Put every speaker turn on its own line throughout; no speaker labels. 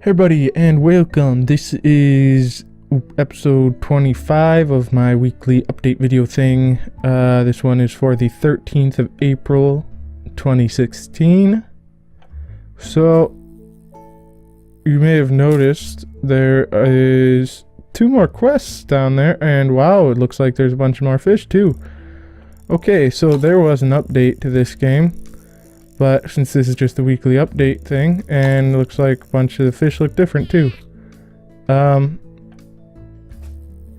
Hey everybody, and welcome. This is episode 25 of my weekly update video thing. This one is for the 13th of April 2016. So you may have noticed there is 2 more quests down there, and wow, it looks like there's a bunch more fish too. Okay, so there was an update to this game. But since this is just a weekly update thing, and it looks like a bunch of the fish look different too.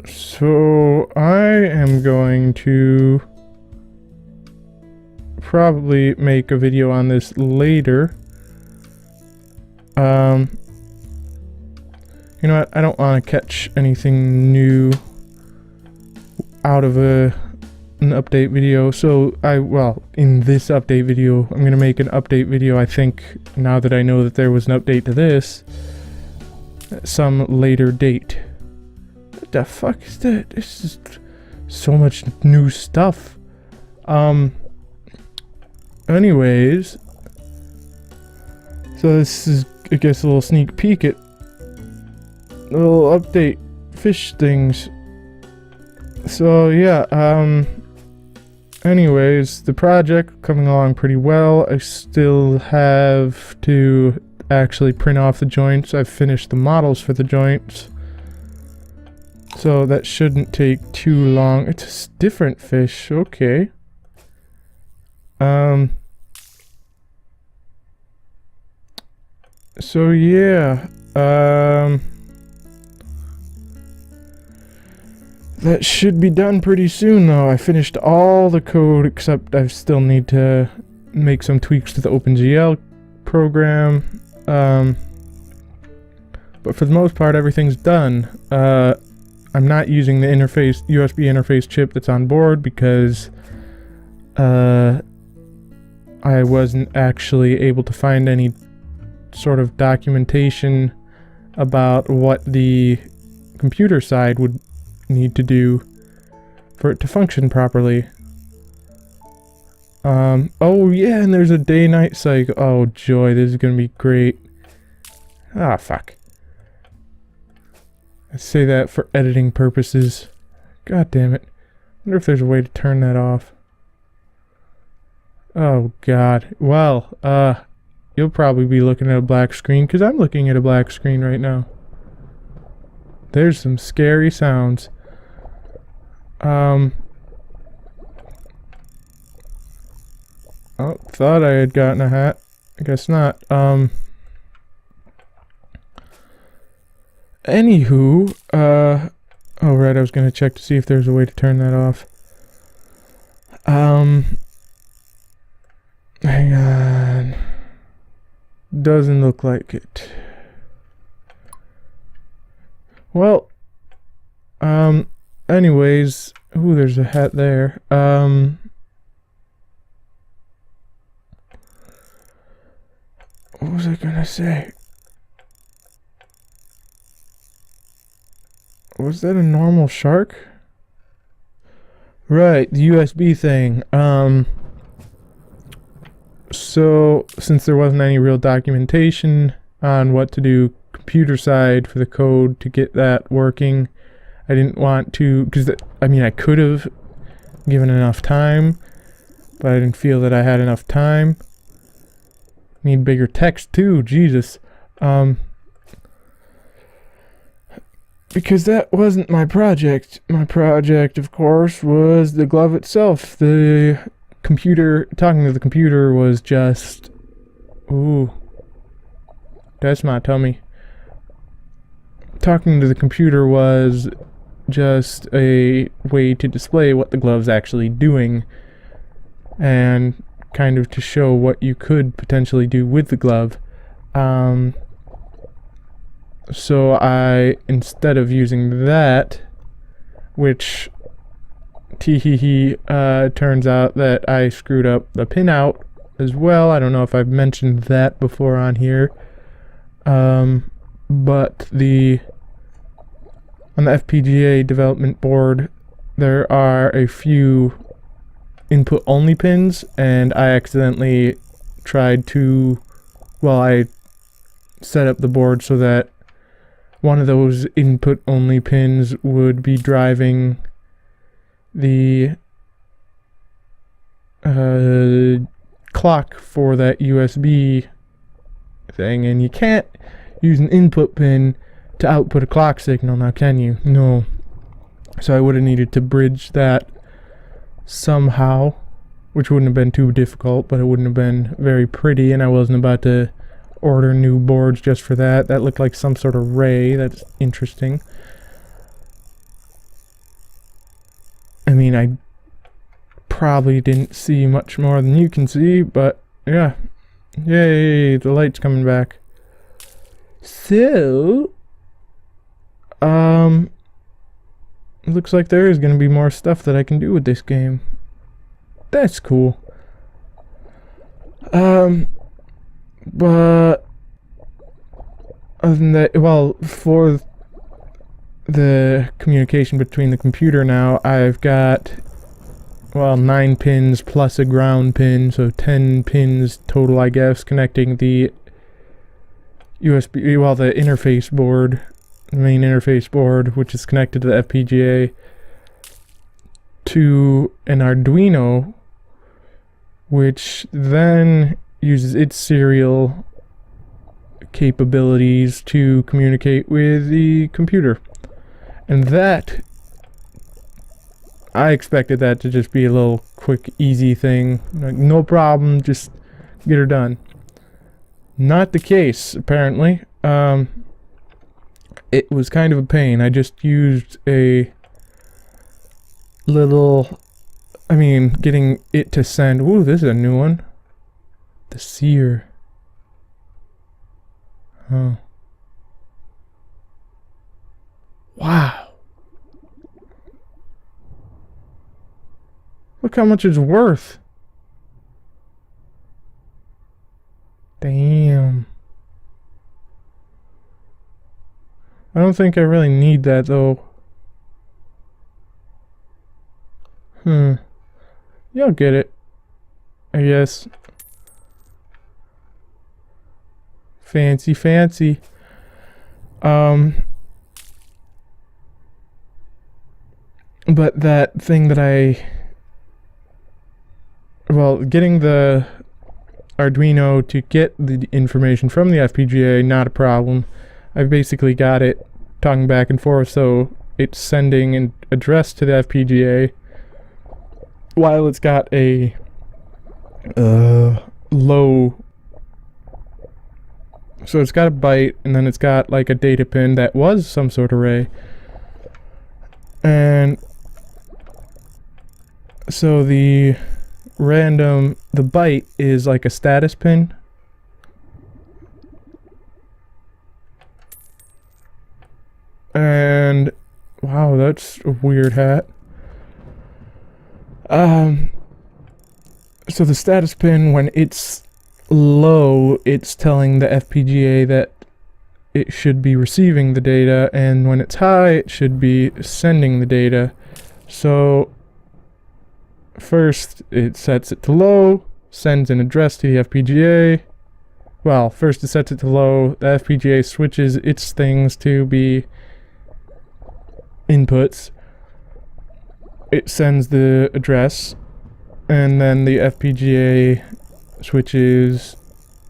So I am going to probably make a video on this later. You know what? I don't want to catch anything new out of an update video, so in this update video I'm gonna make an update video, I think, now that I know that there was an update to this, at some later date. What the fuck is that? This is so much new stuff. Anyways, so this is, I guess, a little sneak peek at little update fish things. So yeah, anyways, the project coming along pretty well. I still have to actually print off the joints. I've finished the models for the joints, so that shouldn't take too long. It's a different fish, okay. So yeah, that should be done pretty soon though. I finished all the code except I still need to make some tweaks to the OpenGL program. But for the most part everything's done. I'm not using the USB interface chip that's on board because I wasn't actually able to find any sort of documentation about what the computer side would need to do for it to function properly. Oh yeah, and there's a day-night cycle. Oh joy, this is gonna be great. Ah, fuck. I say that for editing purposes. God damn it. I wonder if there's a way to turn that off. Oh god. Well, you'll probably be looking at a black screen, because I'm looking at a black screen right now. There's some scary sounds. Oh, thought I had gotten a hat. I guess not. Anywho, oh right, I was gonna check to see if there's a way to turn that off. Hang on. Doesn't look like it. Well, anyways, ooh, there's a hat there. What was I gonna say? Was that a normal shark? Right, the USB thing. So since there wasn't any real documentation on what to do computer side for the code to get that working, I didn't want to, because I mean I could have given enough time, but I didn't feel that I had enough time. Need bigger text too, Jesus. Because that wasn't my project. My project, of course, was the glove itself. The computer, talking to the computer was just, ooh, that's my tummy. Talking to the computer was just a way to display what the glove's actually doing, and kind of to show what you could potentially do with the glove. So I, instead of using that, which turns out that I screwed up the pinout as well. I don't know if I've mentioned that before on here. But on the FPGA development board, there are a few input only pins, and I accidentally tried to, well, I set up the board so that one of those input only pins would be driving the clock for that USB thing, and you can't use an input pin to output a clock signal now, can you? No. So I would have needed to bridge that somehow, which wouldn't have been too difficult, but it wouldn't have been very pretty, and I wasn't about to order new boards just for that. That looked like some sort of ray. That's interesting. I mean, I probably didn't see much more than you can see, but yeah. Yay, the light's coming back. So, it looks like there is going to be more stuff that I can do with this game. That's cool. But other than that, well, for the communication between the computer now, I've got, well, 9 pins plus a ground pin, so 10 pins total, I guess, connecting the USB, well, the interface board, the main interface board, which is connected to the FPGA, to an Arduino, which then uses its serial capabilities to communicate with the computer. And that, I expected that to just be a little quick, easy thing. Like, no problem, just get her done. Not the case, apparently. It was kind of a pain. I just used a little, I mean, getting it to send, ooh, this is a new one. The Seer. Oh. Wow. Look how much it's worth. Damn. I don't think I really need that though. You'll get it, I guess. Fancy, fancy. But that thing that well, getting the Arduino to get the information from the FPGA, not a problem. I've basically got it talking back and forth, so it's sending an address to the FPGA while it's got a low, so it's got a byte, and then it's got like a data pin that was some sort of array, and so the byte is like a status pin. And wow, that's a weird hat. So the status pin, when it's low, it's telling the FPGA that it should be receiving the data, and when it's high, it should be sending the data. So first it sets it to low, sends an address to the FPGA. Well, first it sets it to low, the FPGA switches its things to be inputs. It sends the address, and then the FPGA switches,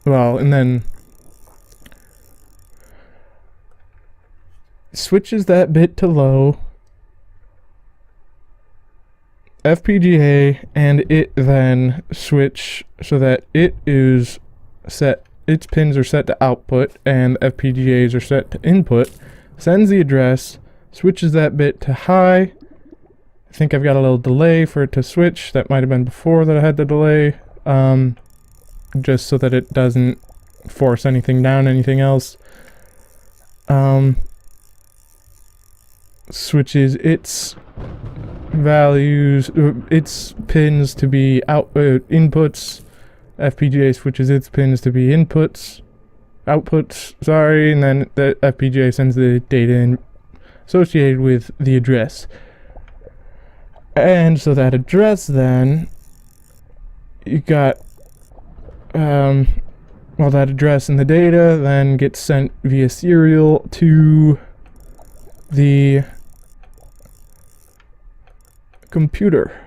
well, and then switches that bit to low. FPGA and it then switch so that it is set, its pins are set to output and FPGAs are set to input, sends the address, switches that bit to high. I think I've got a little delay for it to switch. That might have been before that I had the delay, just so that it doesn't force anything down, anything else. Switches its values, its pins to be inputs. FPGA switches its pins to be outputs, sorry, and then the FPGA sends the data in associated with the address. And so that address then, you got well, that address in the data then gets sent via serial to the computer.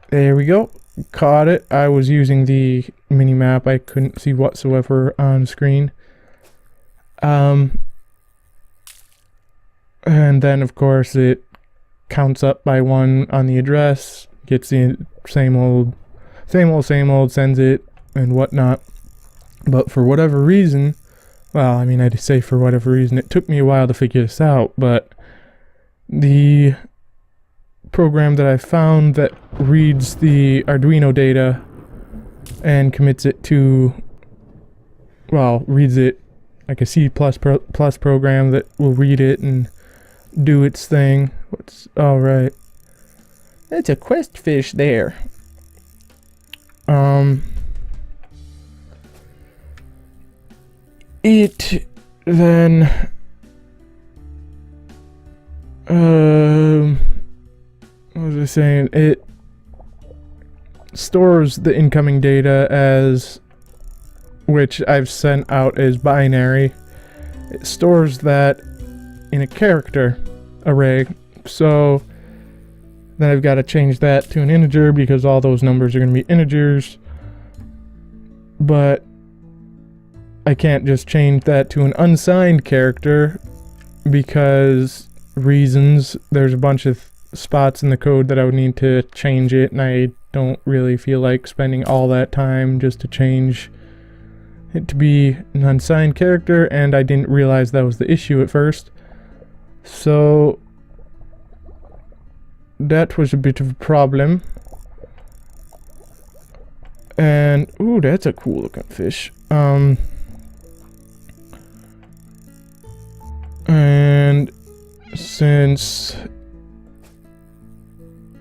There we go. Caught it. I was using the mini map. I couldn't see whatsoever on screen. And then of course it counts up by 1 on the address, gets the same old, sends it and whatnot. But for whatever reason, well, I mean, I'd say for whatever reason, it took me a while to figure this out, but the program that I found that reads the Arduino data and commits it to, well, reads it like a C++ program that will read it and do its thing. All right. That's a quest fish there. It then what was I saying? It stores the incoming data as, which I've sent out as binary. It stores that in a character array. So then I've got to change that to an integer because all those numbers are going to be integers. But I can't just change that to an unsigned character because reasons. There's a bunch of spots in the code that I would need to change it, and I don't really feel like spending all that time just to change it to be an unsigned character, and I didn't realize that was the issue at first. So that was a bit of a problem. And ooh, that's a cool looking fish. And since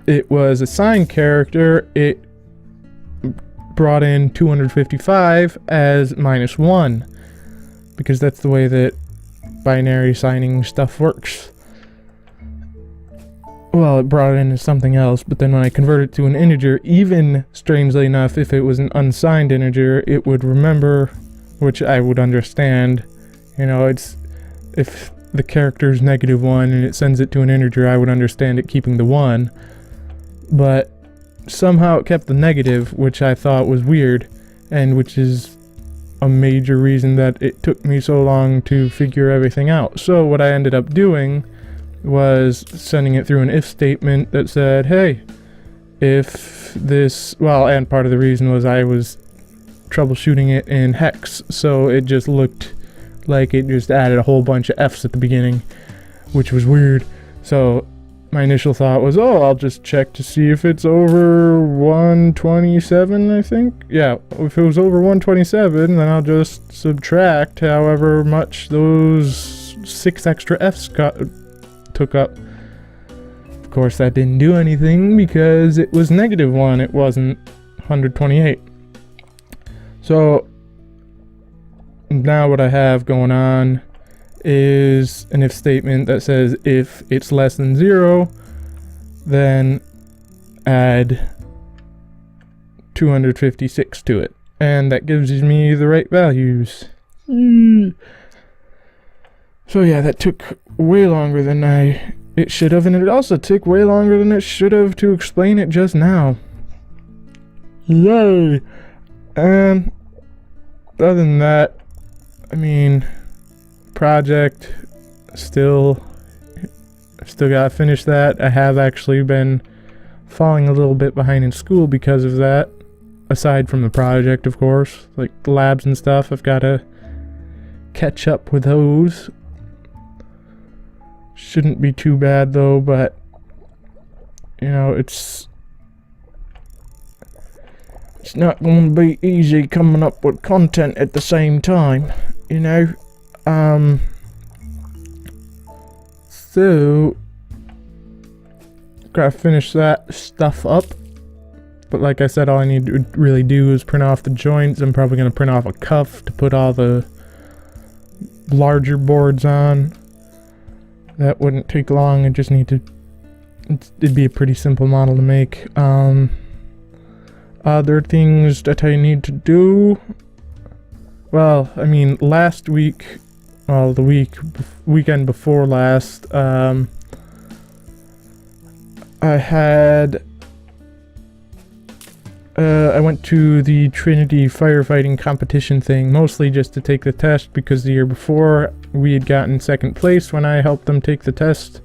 it was a signed character, it brought in 255 as -1 because that's the way that binary signing stuff works. Well, it brought it in as something else, but then when I converted it to an integer, even strangely enough, if it was an unsigned integer, it would remember, which I would understand. You know, it's if the character is -1 and it sends it to an integer, I would understand it keeping the 1. But somehow it kept the negative, which I thought was weird, and which is a major reason that it took me so long to figure everything out. So what I ended up doing was sending it through an if statement that said, hey, if this, well, and part of the reason was I was troubleshooting it in hex, so it just looked like it just added a whole bunch of F's at the beginning, which was weird. So my initial thought was, oh, I'll just check to see if it's over 127, I think. Yeah, if it was over 127, then I'll just subtract however much those 6 extra F's took up. Of course, that didn't do anything because it was -1. It wasn't 128. So now what I have going on is an if statement that says if it's less than 0, then add 256 to it, and that gives me the right values. So yeah, that took way longer than it should have, and it also took way longer than it should have to explain it just now. Yay! And other than that, I mean, project still gotta finish that. I have actually been falling a little bit behind in school because of that, aside from the project, of course, like the labs and stuff. I've gotta catch up with those. Shouldn't be too bad though, but you know, it's not going to be easy coming up with content at the same time, you know. So gotta finish that stuff up, but like I said, all I need to really do is print off the joints. I'm probably gonna print off a cuff to put all the larger boards on. That wouldn't take long. I just need to, it'd be a pretty simple model to make. Other things that I need to do. Well, I mean, last week, well, the weekend before last, I went to the Trinity firefighting competition thing, mostly just to take the test, because the year before we had gotten second place when I helped them take the test.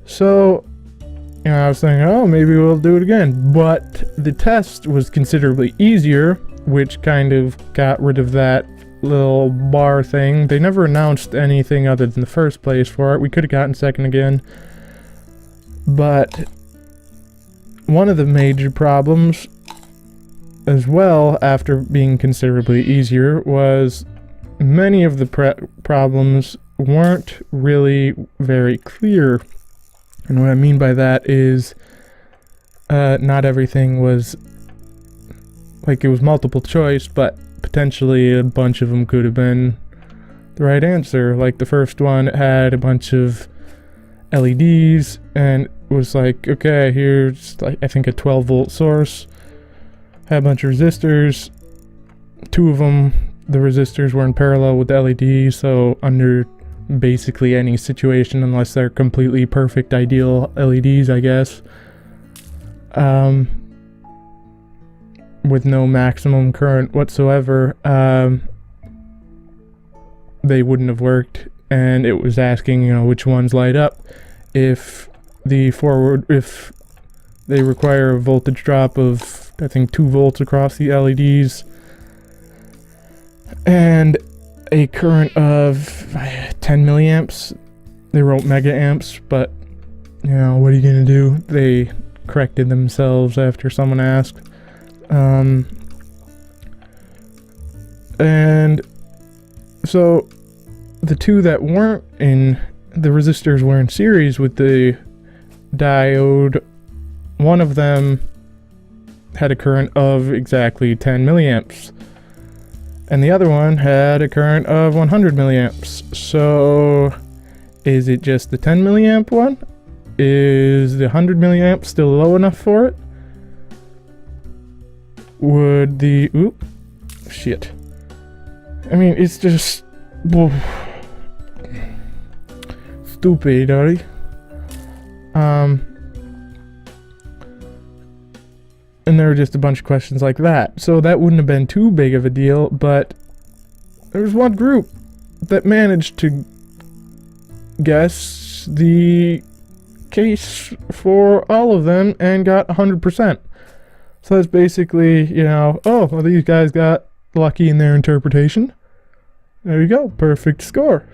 So, you know, I was thinking, oh, maybe we'll do it again. But the test was considerably easier, which kind of got rid of that little bar thing. They never announced anything other than the first place for it. We could have gotten second again. But one of the major problems as well, after being considerably easier, was many of the problems weren't really very clear. And what I mean by that is not everything was like it was multiple choice, but potentially a bunch of them could have been the right answer. Like the first one had a bunch of LEDs and was like, okay, here's like I think a 12-volt source, had a bunch of resistors. Two of them, the resistors were in parallel with the LEDs, so under basically any situation, unless they're completely perfect ideal LEDs, I guess, with no maximum current whatsoever, they wouldn't have worked. And it was asking, you know, which ones light up if they require a voltage drop of, I think, 2 volts across the LEDs and a current of 10 milliamps. They wrote mega amps, but you know, what are you gonna do? They corrected themselves after someone asked. And so the two that weren't in, the resistors were in series with the diode. One of them had a current of exactly 10 milliamps. And the other one had a current of 100 milliamps. So, is it just the 10 milliamp one? Is the 100 milliamp still low enough for it? Would the... Oop. Shit. I mean, it's just... Whoa. Stupid, buddy. And there were just a bunch of questions like that. So that wouldn't have been too big of a deal, but there was one group that managed to guess the case for all of them and got 100%. So that's basically, you know, oh, well, these guys got lucky in their interpretation. There you go, perfect score.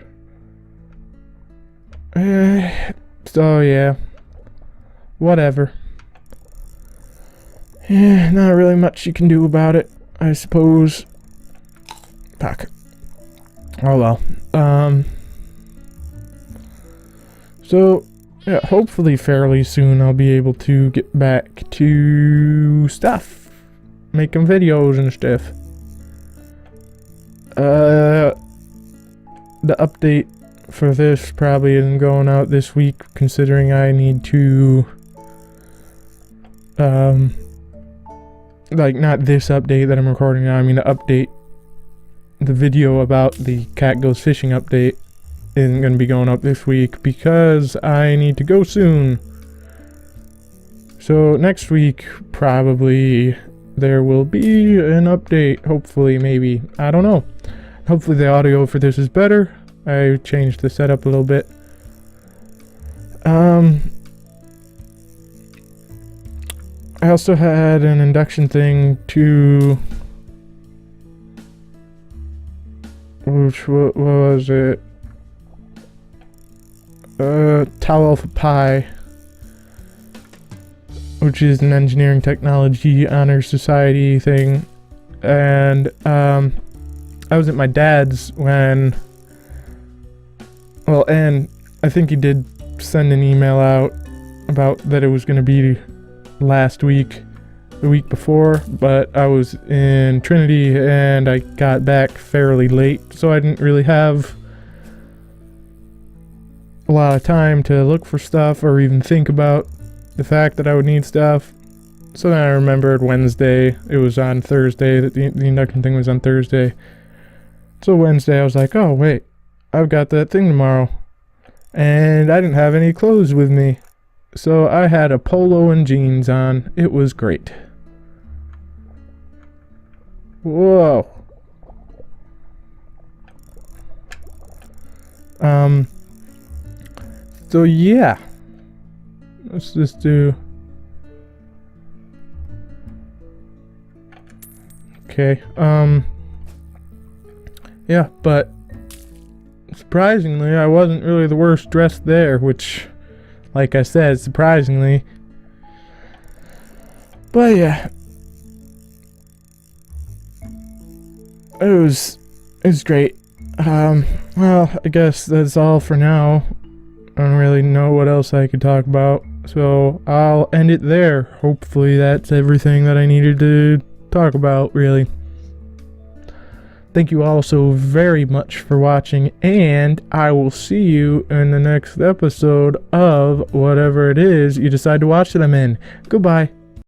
So yeah, whatever. Yeah, not really much you can do about it, I suppose. Fuck. Oh well. So, yeah, hopefully fairly soon I'll be able to get back to stuff. Making videos and stuff. The update for this probably isn't going out this week, considering I need to, like, not this update that I'm recording now, I mean the update, the video about the Cat Goes Fishing update isn't going to be going up this week because I need to go soon. So next week, probably, there will be an update, hopefully, maybe, I don't know. Hopefully the audio for this is better. I changed the setup a little bit. I also had an induction thing to... what was it? Tau Alpha Pi, which is an engineering technology honor society thing. And I was at my dad's when... Well, and I think he did send an email out about that it was going to be last week, the week before, but I was in Trinity and I got back fairly late, so I didn't really have a lot of time to look for stuff or even think about the fact that I would need stuff. So then I remembered Wednesday, it was on Thursday, that the induction thing was on Thursday. So Wednesday I was like, oh wait, I've got that thing tomorrow. And I didn't have any clothes with me. So I had a polo and jeans on. It was great. Whoa. So yeah. Let's just do... Okay, yeah, but surprisingly, I wasn't really the worst dressed there, which, like I said, surprisingly. But yeah, it was great. Well, I guess that's all for now. I don't really know what else I could talk about, so I'll end it there. Hopefully that's everything that I needed to talk about, really. Thank you all so very much for watching, and I will see you in the next episode of whatever it is you decide to watch that I'm in. Goodbye.